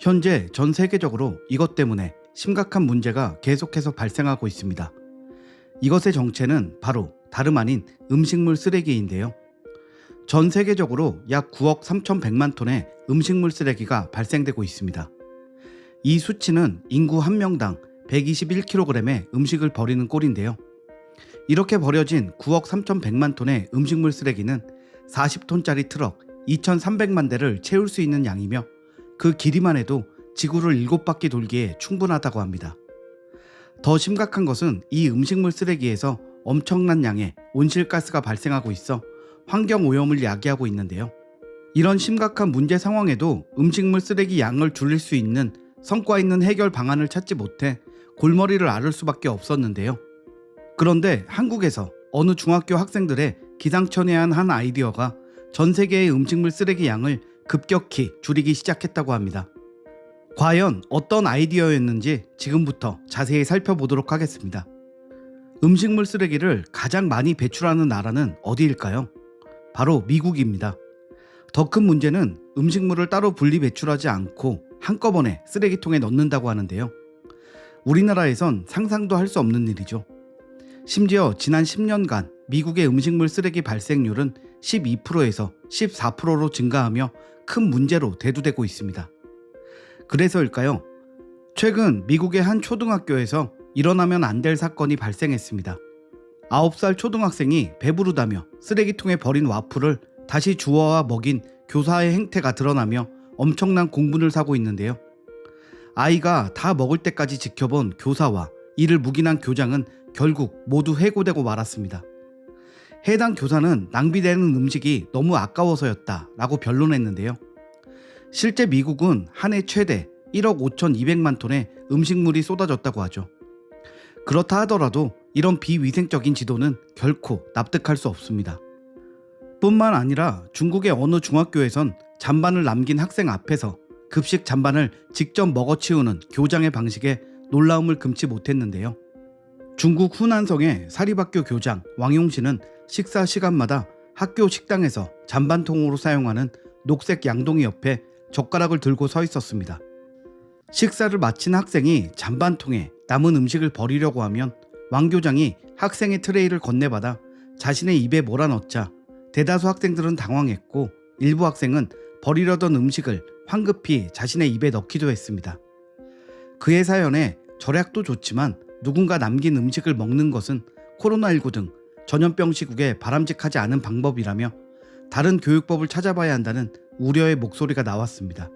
현재 전 세계적으로 이것 때문에 심각한 문제가 계속해서 발생하고 있습니다. 이것의 정체는 바로 다름 아닌 음식물 쓰레기인데요. 전 세계적으로 약 9억 3,100만 톤의 음식물 쓰레기가 발생되고 있습니다. 이 수치는 인구 한 명당 121kg의 음식을 버리는 꼴인데요. 이렇게 버려진 9억 3,100만 톤의 음식물 쓰레기는 40톤짜리 트럭 2,300만 대를 채울 수 있는 양이며 그 길이만 해도 지구를 7바퀴 돌기에 충분하다고 합니다. 더 심각한 것은 이 음식물 쓰레기에서 엄청난 양의 온실가스가 발생하고 있어 환경오염을 야기하고 있는데요. 이런 심각한 문제 상황에도 음식물 쓰레기 양을 줄일 수 있는 성과 있는 해결 방안을 찾지 못해 골머리를 앓을 수밖에 없었는데요. 그런데 한국에서 어느 중학교 학생들의 기상천외한 한 아이디어가 전 세계의 음식물 쓰레기 양을 급격히 줄이기 시작했다고 합니다. 과연 어떤 아이디어였는지 지금부터 자세히 살펴보도록 하겠습니다. 음식물 쓰레기를 가장 많이 배출하는 나라는 어디일까요? 바로 미국입니다. 더 큰 문제는 음식물을 따로 분리 배출하지 않고 한꺼번에 쓰레기통에 넣는다고 하는데요. 우리나라에선 상상도 할 수 없는 일이죠. 심지어 지난 10년간 미국의 음식물 쓰레기 발생률은 12%에서 14%로 증가하며 큰 문제로 대두되고 있습니다. 그래서일까요? 최근 미국의 한 초등학교에서 일어나면 안 될 사건이 발생했습니다. 9살 초등학생이 배부르다며 쓰레기통에 버린 와플을 다시 주워와 먹인 교사의 행태가 드러나며 엄청난 공분을 사고 있는데요. 아이가 다 먹을 때까지 지켜본 교사와 이를 묵인한 교장은 결국 모두 해고되고 말았습니다. 해당 교사는 낭비되는 음식이 너무 아까워서였다라고 변론했는데요. 실제 미국은 한 해 최대 1억 5,200만 톤의 음식물이 쏟아졌다고 하죠. 그렇다 하더라도 이런 비위생적인 지도는 결코 납득할 수 없습니다. 뿐만 아니라 중국의 어느 중학교에선 잔반을 남긴 학생 앞에서 급식 잔반을 직접 먹어치우는 교장의 방식에 놀라움을 금치 못했는데요. 중국 후난성의 사립학교 교장 왕용씨는 식사 시간마다 학교 식당에서 잔반통으로 사용하는 녹색 양동이 옆에 젓가락을 들고 서 있었습니다. 식사를 마친 학생이 잔반통에 남은 음식을 버리려고 하면 왕 교장이 학생의 트레이를 건네받아 자신의 입에 몰아넣자 대다수 학생들은 당황했고 일부 학생은 버리려던 음식을 황급히 자신의 입에 넣기도 했습니다. 그의 사연에 절약도 좋지만 누군가 남긴 음식을 먹는 것은 코로나19 등 전염병 시국에 바람직하지 않은 방법이라며 다른 교육법을 찾아봐야 한다는 우려의 목소리가 나왔습니다.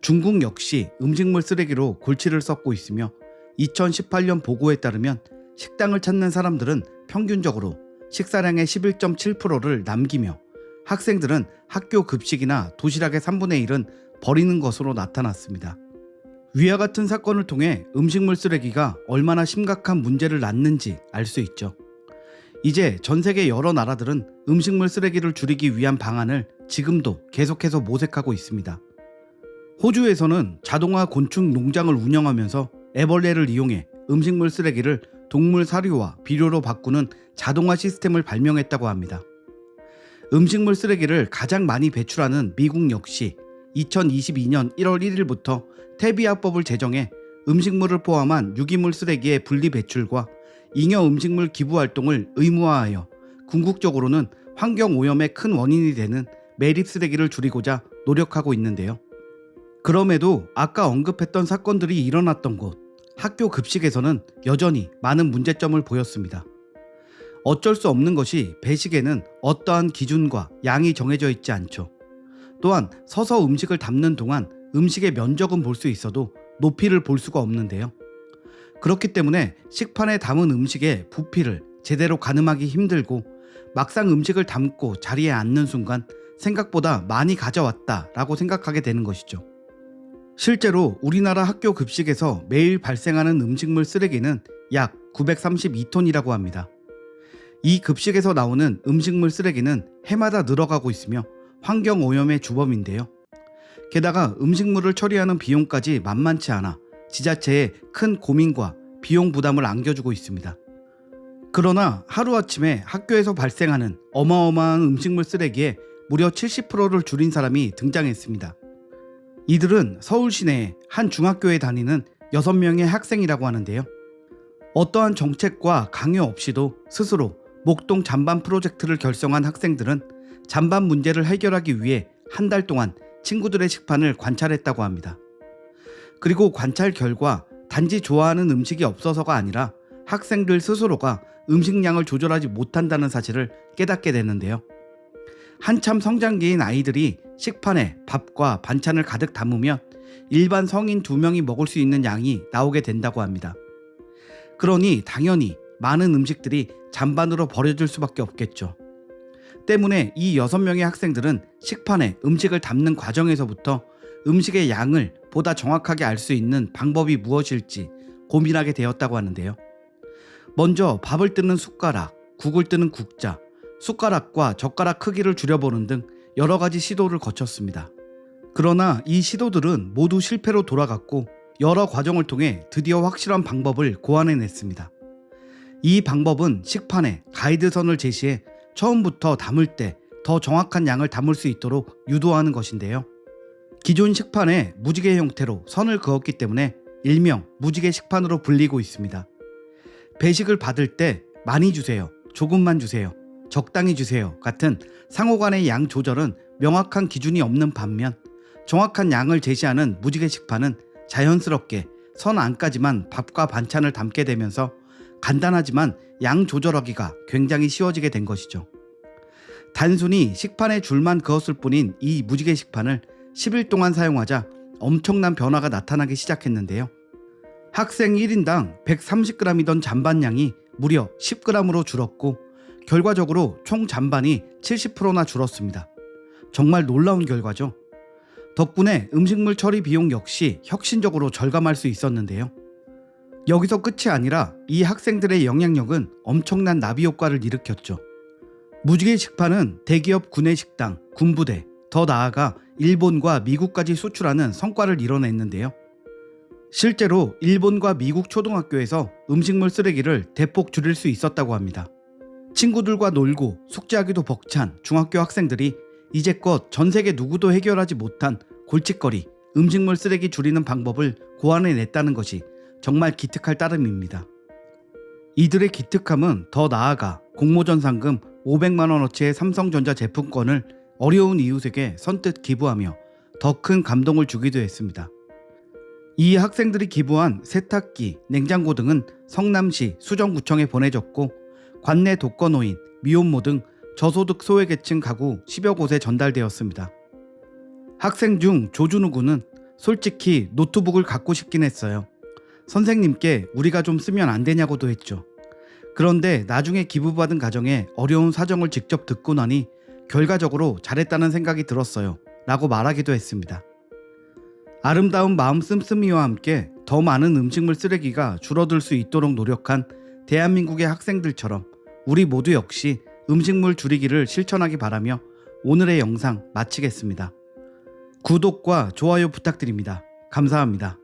중국 역시 음식물 쓰레기로 골치를 썩고 있으며 2018년 보고에 따르면 식당을 찾는 사람들은 평균적으로 식사량의 11.7%를 남기며 학생들은 학교 급식이나 도시락의 3분의 1은 버리는 것으로 나타났습니다. 위와 같은 사건을 통해 음식물 쓰레기가 얼마나 심각한 문제를 낳는지 알 수 있죠. 이제 전 세계 여러 나라들은 음식물 쓰레기를 줄이기 위한 방안을 지금도 계속해서 모색하고 있습니다. 호주에서는 자동화 곤충 농장을 운영하면서 애벌레를 이용해 음식물 쓰레기를 동물 사료와 비료로 바꾸는 자동화 시스템을 발명했다고 합니다. 음식물 쓰레기를 가장 많이 배출하는 미국 역시 2022년 1월 1일부터 태비아법을 제정해 음식물을 포함한 유기물 쓰레기의 분리 배출과 잉여 음식물 기부 활동을 의무화하여 궁극적으로는 환경 오염의 큰 원인이 되는 매립 쓰레기를 줄이고자 노력하고 있는데요. 그럼에도 아까 언급했던 사건들이 일어났던 곳, 학교 급식에서는 여전히 많은 문제점을 보였습니다. 어쩔 수 없는 것이 배식에는 어떠한 기준과 양이 정해져 있지 않죠. 또한 서서 음식을 담는 동안 음식의 면적은 볼 수 있어도 높이를 볼 수가 없는데요. 그렇기 때문에 식판에 담은 음식의 부피를 제대로 가늠하기 힘들고 막상 음식을 담고 자리에 앉는 순간 생각보다 많이 가져왔다라고 생각하게 되는 것이죠. 실제로 우리나라 학교 급식에서 매일 발생하는 음식물 쓰레기는 약 932톤이라고 합니다. 이 급식에서 나오는 음식물 쓰레기는 해마다 늘어가고 있으며 환경 오염의 주범인데요. 게다가 음식물을 처리하는 비용까지 만만치 않아 지자체에 큰 고민과 비용 부담을 안겨주고 있습니다. 그러나 하루아침에 학교에서 발생하는 어마어마한 음식물 쓰레기의 무려 70%를 줄인 사람이 등장했습니다. 이들은 서울 시내의 한 중학교에 다니는 6명의 학생이라고 하는데요. 어떠한 정책과 강요 없이도 스스로 목동 잔반 프로젝트를 결성한 학생들은 잔반 문제를 해결하기 위해 한 달 동안 친구들의 식판을 관찰했다고 합니다. 그리고 관찰 결과 단지 좋아하는 음식이 없어서가 아니라 학생들 스스로가 음식량을 조절하지 못한다는 사실을 깨닫게 되는데요. 한참 성장기인 아이들이 식판에 밥과 반찬을 가득 담으면 일반 성인 2명이 먹을 수 있는 양이 나오게 된다고 합니다. 그러니 당연히 많은 음식들이 잔반으로 버려질 수밖에 없겠죠. 때문에 이 6명의 학생들은 식판에 음식을 담는 과정에서부터 음식의 양을 보다 정확하게 알 수 있는 방법이 무엇일지 고민하게 되었다고 하는데요. 먼저 밥을 뜨는 숟가락, 국을 뜨는 국자, 숟가락과 젓가락 크기를 줄여보는 등 여러 가지 시도를 거쳤습니다. 그러나 이 시도들은 모두 실패로 돌아갔고 여러 과정을 통해 드디어 확실한 방법을 고안해냈습니다. 이 방법은 식판에 가이드선을 제시해 처음부터 담을 때 더 정확한 양을 담을 수 있도록 유도하는 것인데요. 기존 식판에 무지개 형태로 선을 그었기 때문에 일명 무지개 식판으로 불리고 있습니다. 배식을 받을 때 많이 주세요, 조금만 주세요, 적당히 주세요 같은 상호 간의 양 조절은 명확한 기준이 없는 반면 정확한 양을 제시하는 무지개 식판은 자연스럽게 선 안까지만 밥과 반찬을 담게 되면서 간단하지만 양 조절하기가 굉장히 쉬워지게 된 것이죠. 단순히 식판에 줄만 그었을 뿐인 이 무지개 식판을 10일 동안 사용하자 엄청난 변화가 나타나기 시작했는데요. 학생 1인당 130g이던 잔반량이 무려 10g으로 줄었고 결과적으로 총 잔반이 70%나 줄었습니다. 정말 놀라운 결과죠. 덕분에 음식물 처리 비용 역시 혁신적으로 절감할 수 있었는데요. 여기서 끝이 아니라 이 학생들의 영향력은 엄청난 나비 효과를 일으켰죠. 무지개 식판은 대기업 구내식당, 군부대, 더 나아가 일본과 미국까지 수출하는 성과를 이뤄냈는데요. 실제로 일본과 미국 초등학교에서 음식물 쓰레기를 대폭 줄일 수 있었다고 합니다. 친구들과 놀고 숙제하기도 벅찬 중학교 학생들이 이제껏 전 세계 누구도 해결하지 못한 골칫거리, 음식물 쓰레기 줄이는 방법을 고안해냈다는 것이 정말 기특할 따름입니다. 이들의 기특함은 더 나아가 공모전 상금 500만 원어치의 삼성전자 제품권을 어려운 이웃에게 선뜻 기부하며 더 큰 감동을 주기도 했습니다. 이 학생들이 기부한 세탁기, 냉장고 등은 성남시 수정구청에 보내졌고 관내 독거노인, 미혼모 등 저소득 소외계층 가구 10여 곳에 전달되었습니다. 학생 중 조준우 군은 솔직히 노트북을 갖고 싶긴 했어요. 선생님께 우리가 좀 쓰면 안 되냐고도 했죠. 그런데 나중에 기부받은 가정의 어려운 사정을 직접 듣고 나니 결과적으로 잘했다는 생각이 들었어요 라고 말하기도 했습니다. 아름다운 마음 씀씀이와 함께 더 많은 음식물 쓰레기가 줄어들 수 있도록 노력한 대한민국의 학생들처럼 우리 모두 역시 음식물 줄이기를 실천하기 바라며 오늘의 영상 마치겠습니다. 구독과 좋아요 부탁드립니다. 감사합니다.